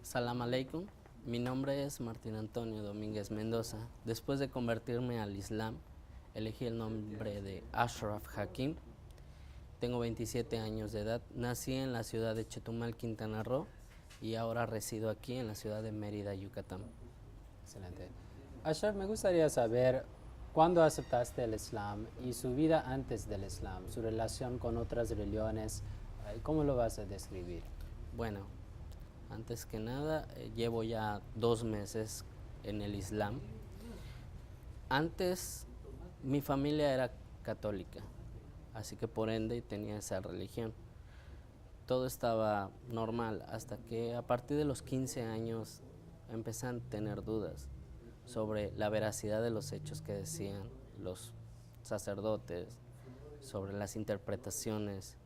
Salam aleikum, mi nombre es Martín Antonio Domínguez Mendoza. Después de convertirme al Islam, elegí el nombre de Ashraf Hakim. Tengo 27 años de edad, nací en la ciudad de Chetumal, Quintana Roo, y ahora resido aquí en la ciudad de Mérida, Yucatán. Excelente. Ashraf, me gustaría saber cuándo aceptaste el Islam y su vida antes del Islam, su relación con otras religiones, ¿cómo lo vas a describir? Bueno, antes que nada, llevo ya 2 meses en el Islam. Antes mi familia era católica, así que por ende tenía esa religión. Todo estaba normal hasta que a partir de los 15 años empecé a tener dudas sobre la veracidad de los hechos que decían los sacerdotes, sobre las interpretaciones,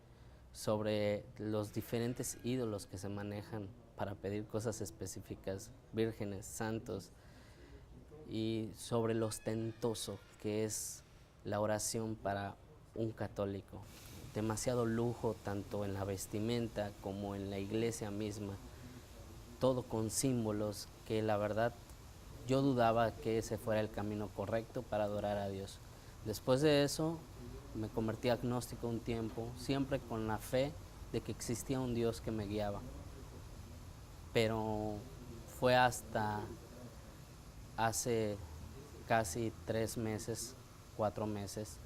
sobre los diferentes ídolos que se manejan para pedir cosas específicas, vírgenes, santos, y sobre lo ostentoso que es la oración para un católico. Demasiado lujo tanto en la vestimenta como en la iglesia misma, todo con símbolos que la verdad yo dudaba que ese fuera el camino correcto para adorar a Dios. Después de eso me convertí agnóstico un tiempo, siempre con la fe de que existía un Dios que me guiaba. Pero fue hasta hace casi 3 meses, 4 meses,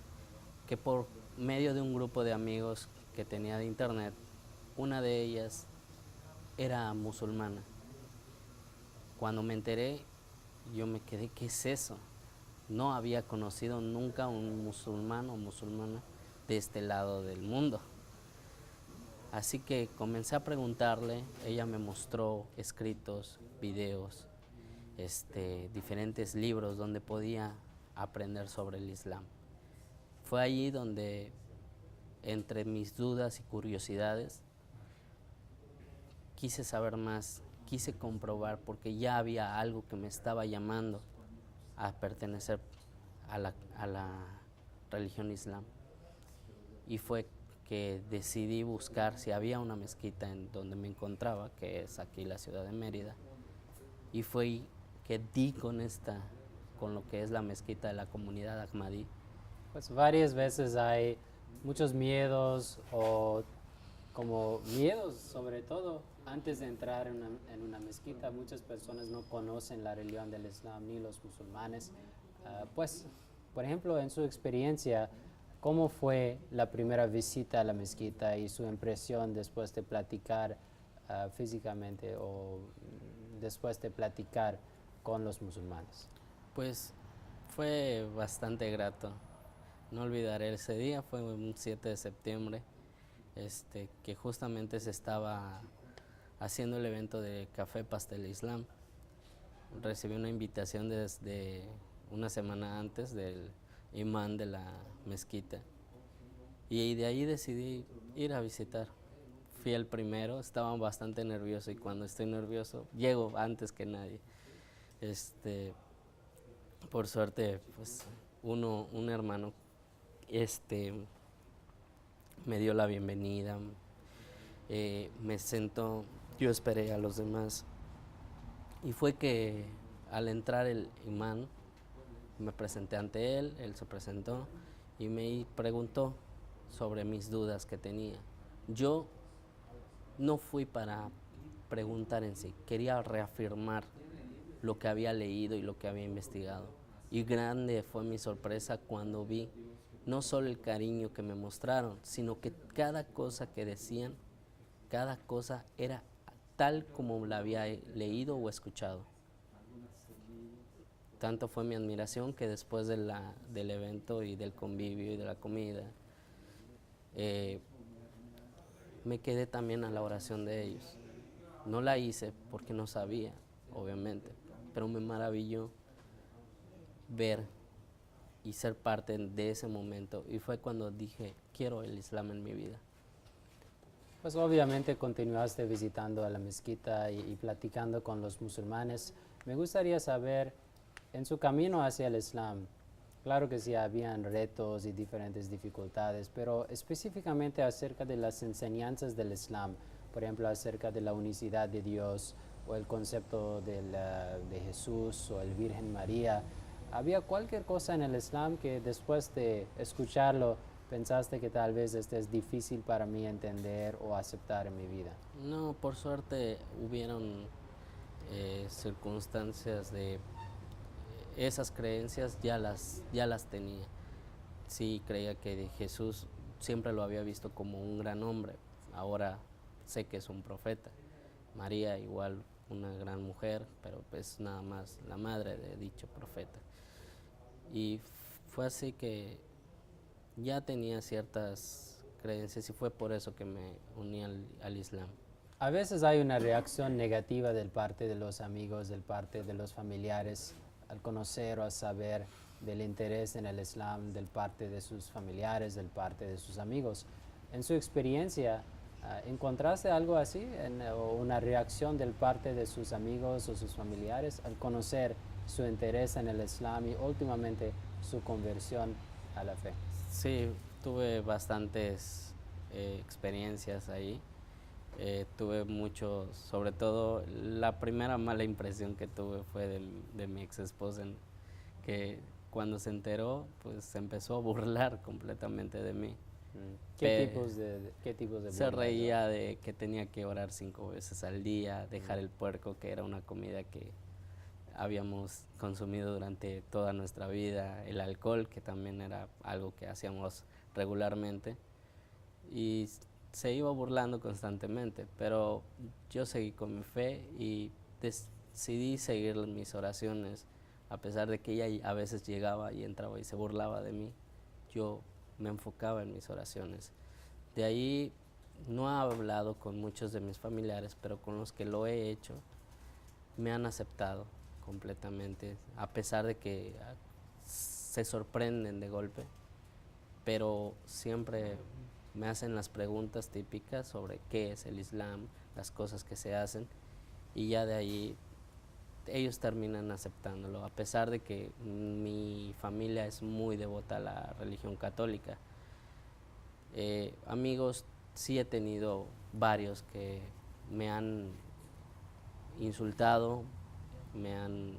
que por medio de un grupo de amigos que tenía de internet, una de ellas era musulmana. Cuando me enteré, yo me quedé, ¿qué es eso? No había conocido nunca un musulmán o musulmana de este lado del mundo. Así que comencé a preguntarle, ella me mostró escritos, videos, diferentes libros donde podía aprender sobre el Islam. Fue allí donde, entre mis dudas y curiosidades, quise saber más, quise comprobar, porque ya había algo que me estaba llamando a pertenecer a la religión islam. Y fue que decidí buscar si había una mezquita en donde me encontraba, que es aquí la ciudad de Mérida, y fue que di con lo que es la mezquita de la comunidad Ahmadí. Pues varias veces hay muchos miedos o como miedos sobre todo antes de entrar en una mezquita. Muchas personas no conocen la religión del Islam ni los musulmanes. Pues, por ejemplo, en su experiencia, ¿cómo fue la primera visita a la mezquita y su impresión después de platicar físicamente o después de platicar con los musulmanes? Pues fue bastante grato. No olvidaré ese día, fue un 7 de septiembre, que justamente se estaba haciendo el evento de Café Pastel Islam. Recibí una invitación desde una semana antes del imán de la mezquita y de ahí decidí ir a visitar. Fui el primero, estaba bastante nervioso y cuando estoy nervioso llego antes que nadie. Por suerte, pues un hermano me dio la bienvenida, me sentó, yo esperé a los demás y fue que al entrar el imán me presenté ante él, él se presentó y me preguntó sobre mis dudas que tenía. Yo no fui para preguntar en sí, quería reafirmar lo que había leído y lo que había investigado. Y grande fue mi sorpresa cuando vi no solo el cariño que me mostraron, sino que cada cosa que decían, cada cosa era tal como la había leído o escuchado. Tanto fue mi admiración que después del evento y del convivio y de la comida, me quedé también a la oración de ellos. No la hice porque no sabía, obviamente, pero me maravilló ver y ser parte de ese momento, y fue cuando dije, quiero el Islam en mi vida. Pues obviamente continuaste visitando a la mezquita y platicando con los musulmanes. Me gustaría saber, en su camino hacia el Islam, claro que sí habían retos y diferentes dificultades, pero específicamente acerca de las enseñanzas del Islam, por ejemplo, acerca de la unicidad de Dios, o el concepto de Jesús o el Virgen María. ¿Había cualquier cosa en el Islam que después de escucharlo pensaste que tal vez este es difícil para mí entender o aceptar en mi vida? No, por suerte hubieron circunstancias de esas creencias ya las tenía. Sí creía que Jesús siempre lo había visto como un gran hombre, ahora sé que es un profeta. María igual una gran mujer, pero pues nada más la madre de dicho profeta. Y fue así que ya tenía ciertas creencias y fue por eso que me uní al Islam. A veces hay una reacción negativa del parte de los amigos, del parte de los familiares, al conocer o a saber del interés en el Islam, del parte de sus familiares, del parte de sus amigos. En su experiencia, ¿encontraste algo así, o una reacción del parte de sus amigos o sus familiares al conocer su interés en el Islam y últimamente su conversión a la fe? Sí, tuve bastantes experiencias ahí. Tuve mucho, sobre todo la primera mala impresión que tuve fue de mi ex esposa, que cuando se enteró, pues se empezó a burlar completamente de mí. ¿Qué tipos de Se burlas, reía de que tenía que orar 5 veces al día, dejar el puerco, que era una comida que habíamos consumido durante toda nuestra vida, el alcohol, que también era algo que hacíamos regularmente, y se iba burlando constantemente, pero yo seguí con mi fe y decidí seguir mis oraciones, a pesar de que ella a veces llegaba y entraba y se burlaba de mí, yo me enfocaba en mis oraciones. De ahí no he hablado con muchos de mis familiares, pero con los que lo he hecho, me han aceptado completamente, a pesar de que se sorprenden de golpe, pero siempre me hacen las preguntas típicas sobre qué es el Islam, las cosas que se hacen, y ya de ahí ellos terminan aceptándolo, a pesar de que mi familia es muy devota a la religión católica. Amigos, sí he tenido varios que me han insultado, me han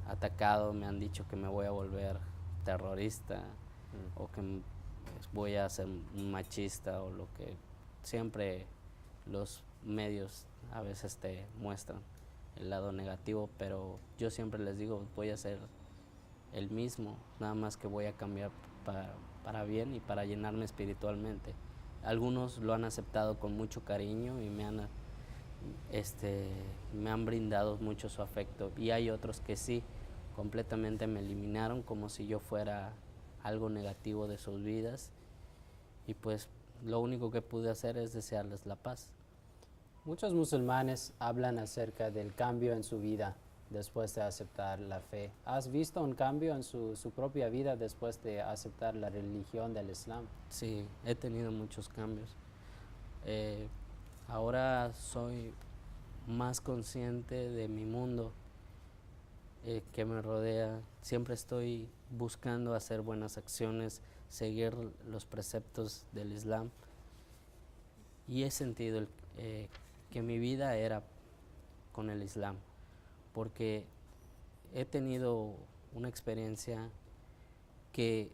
atacado, me han dicho que me voy a volver terrorista o que voy a ser un machista o lo que siempre los medios a veces te muestran el lado negativo, pero yo siempre les digo, voy a ser el mismo, nada más que voy a cambiar para bien y para llenarme espiritualmente. Algunos lo han aceptado con mucho cariño y me han brindado mucho su afecto, y hay otros que sí, completamente me eliminaron como si yo fuera algo negativo de sus vidas, y pues lo único que pude hacer es desearles la paz. Muchos musulmanes hablan acerca del cambio en su vida después de aceptar la fe. ¿Has visto un cambio en su propia vida después de aceptar la religión del Islam? Sí, he tenido muchos cambios. Ahora soy más consciente de mi mundo que me rodea. Siempre estoy buscando hacer buenas acciones, seguir los preceptos del Islam, y he sentido que mi vida era con el Islam, porque he tenido una experiencia que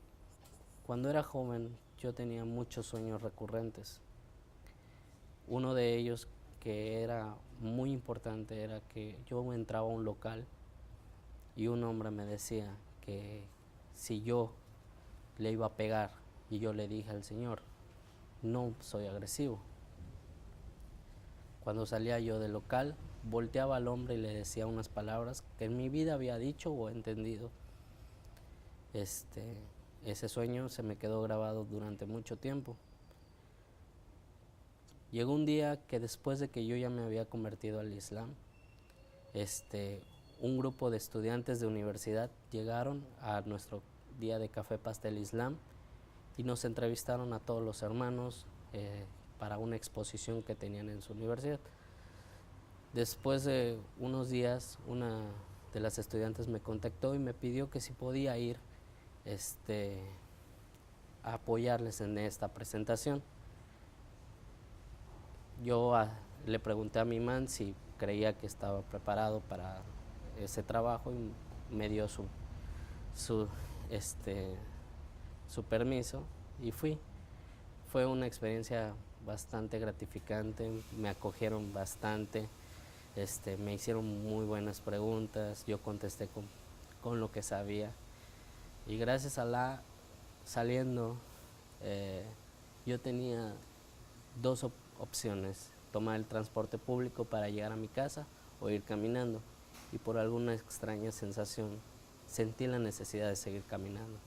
cuando era joven yo tenía muchos sueños recurrentes. Uno de ellos, que era muy importante, era que yo entraba a un local y un hombre me decía que si yo le iba a pegar, y yo le dije al Señor, no soy agresivo. Cuando salía yo del local, volteaba al hombre y le decía unas palabras que en mi vida había dicho o entendido. Ese sueño se me quedó grabado durante mucho tiempo. Llegó un día que después de que yo ya me había convertido al Islam, un grupo de estudiantes de universidad llegaron a nuestro día de café pastel Islam y nos entrevistaron a todos los hermanos para una exposición que tenían en su universidad. Después de unos días, una de las estudiantes me contactó y me pidió que si podía ir a apoyarles en esta presentación. Yo le pregunté a mi imán si creía que estaba preparado para ese trabajo y me dio su, este, su permiso y fui. Fue una experiencia bastante gratificante, me acogieron bastante, me hicieron muy buenas preguntas, yo contesté con lo que sabía y gracias a la saliendo yo tenía dos opciones, tomar el transporte público para llegar a mi casa o ir caminando y por alguna extraña sensación sentí la necesidad de seguir caminando.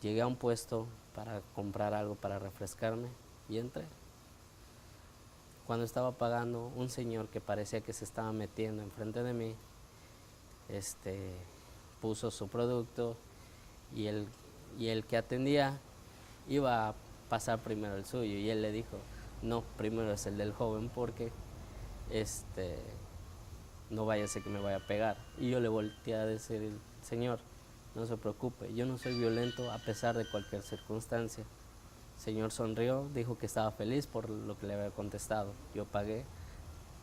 Llegué a un puesto para comprar algo para refrescarme y entré. Cuando estaba pagando, un señor que parecía que se estaba metiendo enfrente de mí, puso su producto y el que atendía iba a pasar primero el suyo y él le dijo, no, primero es el del joven porque no vaya a ser que me vaya a pegar. Y yo le volteé a decir, señor, no se preocupe, yo no soy violento a pesar de cualquier circunstancia. El señor sonrió, dijo que estaba feliz por lo que le había contestado. Yo pagué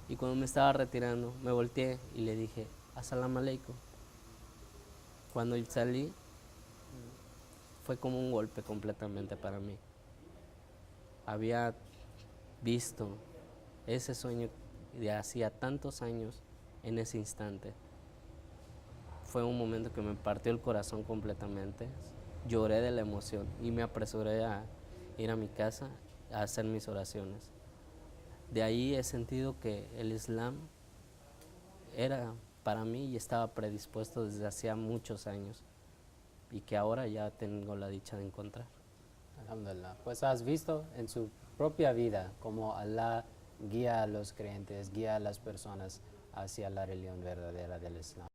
y cuando me estaba retirando me volteé y le dije, As-salamu alaykum. Cuando salí fue como un golpe completamente para mí. Había visto ese sueño de hacía tantos años en ese instante. Fue un momento que me partió el corazón completamente. Lloré de la emoción y me apresuré a ir a mi casa a hacer mis oraciones. De ahí he sentido que el Islam era para mí y estaba predispuesto desde hacía muchos años y que ahora ya tengo la dicha de encontrar. Alhamdulillah. Pues has visto en su propia vida cómo Allah guía a los creyentes, guía a las personas hacia la religión verdadera del Islam.